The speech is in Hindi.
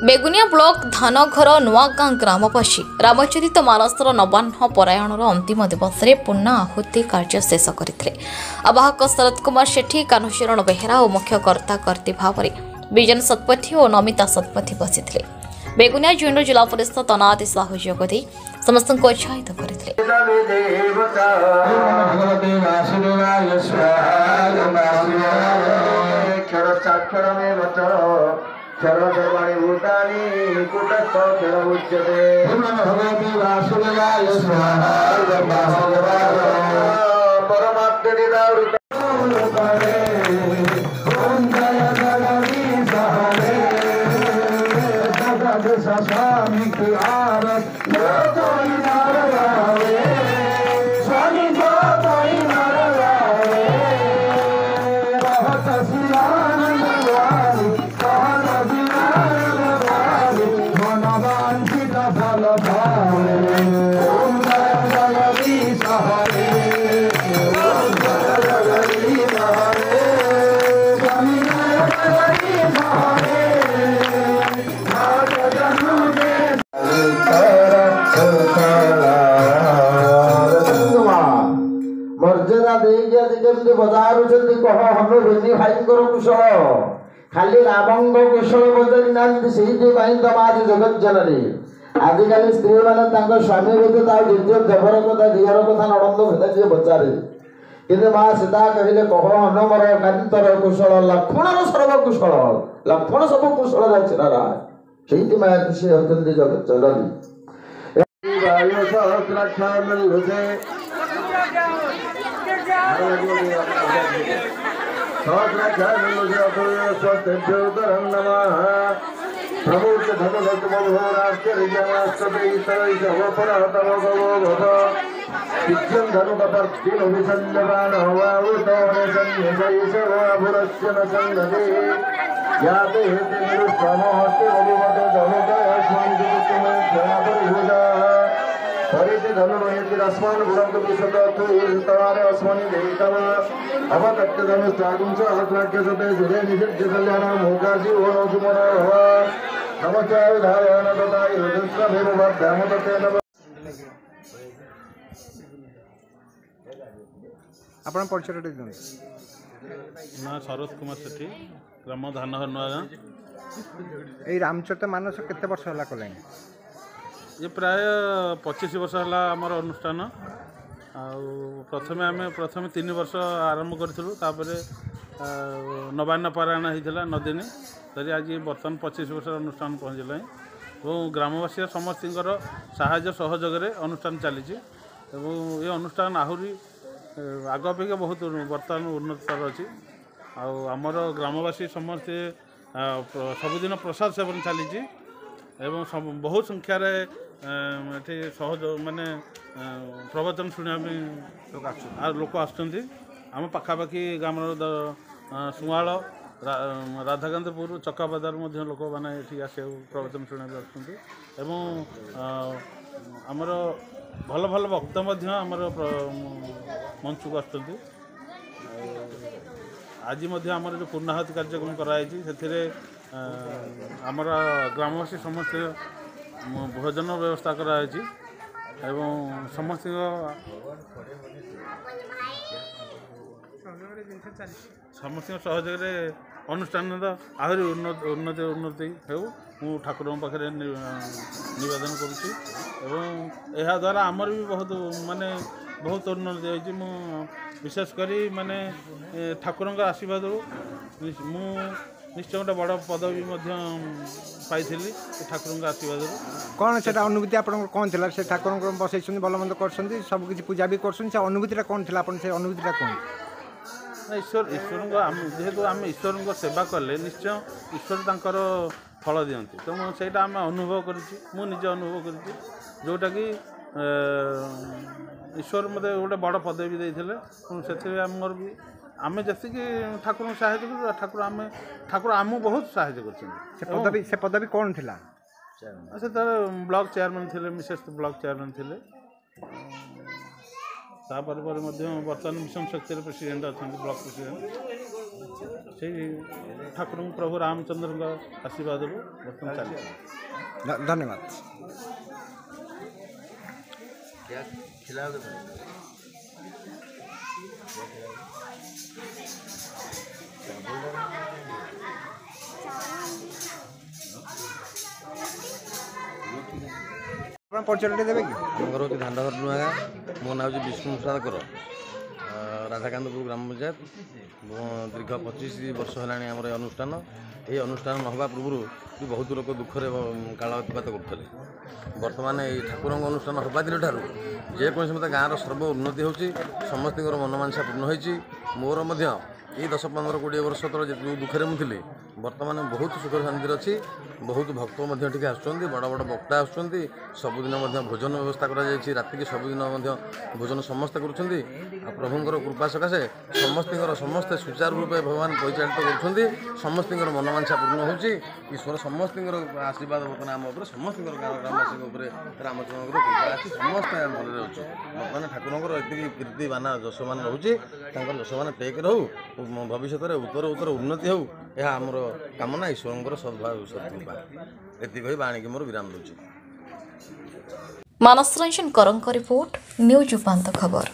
बेगुनिया ब्लॉक धानघर नुआगाँ ग्रामवासी रामचरित मानसर नवान्न परायणर अंतिम दिवस में पूर्ण आहुति कार्य शेष करते। आवाहक शरद कुमार सेठी, कान्हचरण बेहेरा और मुख्य कर्ता कर्ती भाव में विजन शतपथी और नमिता शतपथी बसी बेगुनिया जून जिला परिषद अनादि साहू जोग दे समस्त उत्साहित करते। क्षरवाणी भूतानि कुटस्थ क्षर उच्यते भगवती वासुदेवाय स्वाहा परमात्मनिदावृत ओम जय जगदीश हरे जगदीश स्वामी की आरत कोई नार गावे स्वामी को कोई नार गावे बहुत सियानंद वाली फल भावे ओम जय जगदीश हरे ओम जय जगदीश हरे स्वामी जय जगदीश हरे भाग जनु दे मर्यादा देगी आज केमती बजारुଛନ୍ତି कह हम बेनी भाईଙ୍କର कुशल खाली रामंग कुशल बजारी नांदी सेहिपाई तुम आज जगत जननी आजिकल स्त्री मैंने स्वामी व्यतीत द्वितीय देवर कथा झीर कथा नणंद भेदा जी पचारे कि माँ सीता कहले कह हनुमर कांतर कुशल लक्ष्मण सर्व कुशल लक्ष्मण सब कुशल राय से माँ से होती जगत जननी प्रभुच धनुराष्ट्रीयम धनुकपर्तिभिसंजगान हवावृतौरसन्निशैशवाभुरस्य न संगते याते हेते निरुष्टमोहस्ते रविवते धनुकयस्मन्तिमेभ्यापरिभुजा परिति धनुर्वयति रस्मान् गुणं विशदत्वैर्तवारे अस्मनि देहितव अवतत्य धनुष्टागुं च अवत्राख्यसते सुरे निषिद्य कल्याणं मोकासि ओणोसुमनो भव नमस्कार धारयण तथाय रुद्रमेवमभ्यामततेन आपण परिचय दिनु ना शरद कुमार सेठी ग्राम धानघर नुआगाँ ए रामचरित मानस केते वर्ष होला कलानी ये प्राय 25 वर्ष है आमर अनुष्ठान प्रथम 3 वर्ष आरंभ करूँ नवान्न पारायण होता 9 दिन तरी आज बर्तमान 25 वर्ष अनुष्ठान पहुँचल और ग्रामवासी समस्त साहाय्य सहयोग अनुष्ठान चली ये अनुष्ठान आहरी आग अपेक्षा बहुत बर्तमान उन्नतर अच्छी आमर ग्रामवासी समस्ते सबुदिन प्रसाद सेवन चली एवं बहुत संख्यार ये सहयोग माने प्रवचन शुणा लोक आम पाखापाखि ग्राम सुआल राधाकांतपुर चकाबाजार लोक मैंने ये आस प्रवचन शुणा आमर भल भल भक्त आमर मंच को आज आमर जो पूर्णाहुति कार्यक्रम कराई से आमर ग्रामवासी समस्त भोजन व्यवस्था कराई एवं समस्त सहयोग अनुष्ठान आहरी उन्नति हो ठाकुर पाखे नवेदन करुँच द्वारा आमर भी बहुत माने बहुत उन्नति होती विशेषकर माने ठाकुर आशीर्वाद मु निश्चय गोटे बड़ पदवी पाई ठाकुर आशीर्वाद कौन से अनुभूति आप कौन थी से ठाकुर बसई भल मंद कर सबकि पूजा भी कर अनुभूति कौन थी से अनुभूति कौन ईश्वर जेहेतु आम ईश्वर सेवा कले निश्चय ईश्वर तांकर फल दियंती तो मुझे आम अनुभव करुँचे मुझे अनुभव करुँचे जोटा कि ईश्वर मत गोटे बड़ पदवी देते से आमर भी आम जी ठाकुर साहय ठाकुर आम बहुत साहय कर पदवी कौन थी से ब्लॉक चेयरमैन थे मिसेस ब्लॉक चेयरमैन थे बर्तमान मिशन शक्ति प्रेसिडेंट अच्छा ब्लॉक प्रेसिडेंट ସେଇ ଠାକୁରଙ୍କ ପ୍ରଭୁ ରାମଚନ୍ଦ୍ରଙ୍କ ଆଶୀର୍ବାଦରୁ ବର୍ତ୍ତମାନ ଚାଲିଛି। ଧନ୍ୟବାଦ। ଆପଣ ପରିଚୟଟା ଦେବେ କି? ଆମ ଘର ହେଉଛି ଧାଣ୍ଡଘର ନୂଆଗାଁ। ମୋ ନାଁ ହେଉଛି ବିଷ୍ଣୁ ପ୍ରସାଦ କର। ରାଧାକାନ୍ତପୁର ଗ୍ରାମ ପଞ୍ଚାୟତ। ଦୀର୍ଘ 25 ବର୍ଷ ହେଲାଣି ଆମର ଏ ଅନୁଷ୍ଠାନ। ଏହି ଅନୁଷ୍ଠାନ ନ ହେବା ପୂର୍ବରୁ ବି ବହୁତ ଲୋକ ଦୁଃଖରେ କାଳ ଅତିବାହିତ କରୁଥିଲେ। ବର୍ତ୍ତମାନ ଏହି ଠାକୁରଙ୍କ ଅନୁଷ୍ଠାନ ହେବା ଦିନଠାରୁ ଯେକୌଣସି ମତେ ଗାଁର ସର୍ବ ଉନ୍ନତି ହେଉଛି, ସମସ୍ତଙ୍କର ମନୋବାଞ୍ଛା ପୂର୍ଣ୍ଣ ହୋଇଛି। ମୋର ମଧ୍ୟ ଏଇ 10, 15, 20 ବର୍ଷ ତଳେ ଯେଉଁ ଦୁଃଖରେ ମୁଁ ଥିଲି, ବର୍ତ୍ତମାନ ବହୁତ ସୁଖ ଶାନ୍ତିରେ ଅଛି। ବହୁତ ଭକ୍ତ ମଧ୍ୟ ଏଠିକି ଆସୁଛନ୍ତି, ବଡ଼ ବଡ଼ ବକ୍ତା ଆସୁଛନ୍ତି। ସବୁଦିନ ମଧ୍ୟ ଭୋଜନ ବ୍ୟବସ୍ଥା କରାଯାଇଛି। ରାତିକି ସବୁଦିନ ମଧ୍ୟ ଭୋଜନ ସମସ୍ତେ କରୁଛନ୍ତି। ଆଉ ପ୍ରଭୁଙ୍କର କୃପା ସକାଶେ ସମସ୍ତେ ସୁଚାରୁ ରୂପେ ଭଗବାନ ପରିଚାଳିତ କରୁଛନ୍ତି। ସମସ୍ତଙ୍କର ମନୋବାଞ୍ଛା ପୂର୍ଣ୍ଣ ହେଉଛି। ଈଶ୍ୱର ସମସ୍ତଙ୍କର ଆଶୀର୍ବାଦ ବର୍ତ୍ତମାନ ଆମ ଉପରେ, ସମସ୍ତଙ୍କର ଗ୍ରାମବାସୀଙ୍କ ଉପରେ ରାମଚନ୍ଦ୍ରଙ୍କର କୃପା ଅଛି। ସମସ୍ତେ ଭଲରେ ଅଛୁ। ବର୍ତ୍ତମାନ ଠାକୁରଙ୍କର ଏତିକି କୀର୍ତ୍ତି ବାନା ଯଶମାନ ରହୁଛି। ତାଙ୍କର ଯଶମାନ ଟେକ୍ ରହୁ, ଭବିଷ୍ୟତରେ ଉତ୍ତର ଉନ୍ନତି ହେଉ, ଏହା ଆମର କାମନା। ଈଶ୍ୱରଙ୍କର ସଦ୍ଭାବ ସତ୍କୃପା। ଏତିକି କହି ବାଣିକି ମୋର ବିରାମ ଦେଉଛି। ମାନସ ରଞ୍ଜନ କରଙ୍କ ରିପୋର୍ଟ, ନ୍ୟୁଜ୍ ଉପାନ୍ତ ଖବର।